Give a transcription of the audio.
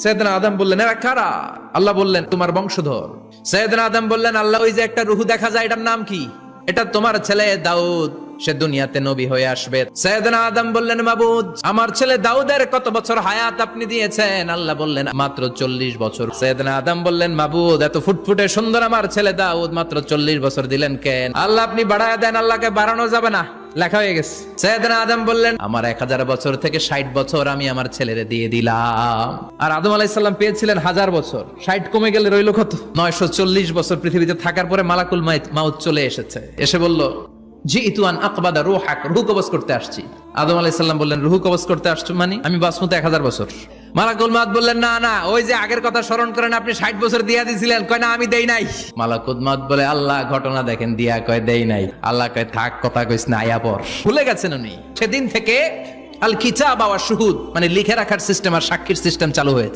সাইয়েদনা আদম বললেন, এরা কারা? আল্লাহ বললেন, তোমার বংশধর। সাইয়েদনা আদম বললেন, আল্লাহ, ওই যে একটা রূহ দেখা যায়, এটার নাম কি? এটা তোমার ছেলে দাউদ, সে দুনিয়াতে নবী হয়ে আসবে। সাইয়েদনা আদম বললেন, মাবুদ, আমার ছেলে দাউদের কত বছর হায়াত আপনি দিয়েছেন? আল্লাহ বললেন, মাত্র 40 বছর। সাইয়েদনা আদম বললেন, মাবুদ, এত ফুটফুটে সুন্দর আমার ছেলে দাউদ, মাত্র 40 বছর দিলেন কেন? আল্লাহ, আপনি বাড়ায় দেন, আল্লাহকে বাড়ানো যাবে না, লেখা হয়ে গেছে। সাইয়েদনা আদম বললেন, আমার 1000 বছর থেকে 60 বছর আমি আমার ছেলেরে দিয়ে দিলাম। আর আদম আলাইহিস সালাম পেয়েছিলেন 1000 বছর, 60 কমে গেলে রইল কত? 940 বছর পৃথিবীতে থাকার পরে মালাকুল মাউত চলে এসেছে, এসে বলল, জিইতু আন আকবাদা রূহাক, রূহ কবজ করতে আসছি। আদম আলাইহিস সালাম বললেন, রূহ কবজ করতে আসছো মানে? আমি বাঁচবো 1000 বছর। মালাকুল মাউত বললেন, না না, ওই যে আগের কথা স্মরণ করেন, আপনি 60 বছর দিয়া দিয়েছিলেন। কয়, না, আমি দেই নাই। মালাকুল মাউত বলে, আল্লাহ, ঘটনা দেখেন, দিয়া কয় দেই নাই। আল্লাহ কয়, থাক, কথা কইস না, আয়া পর। ভুলে গেছেন উনি। সেদিন থেকে আল কিতাব ওয়া শুহুদ, মানে লিখে রাখার সিস্টেম আর সাক্ষীর সিস্টেম চালু হয়েছে।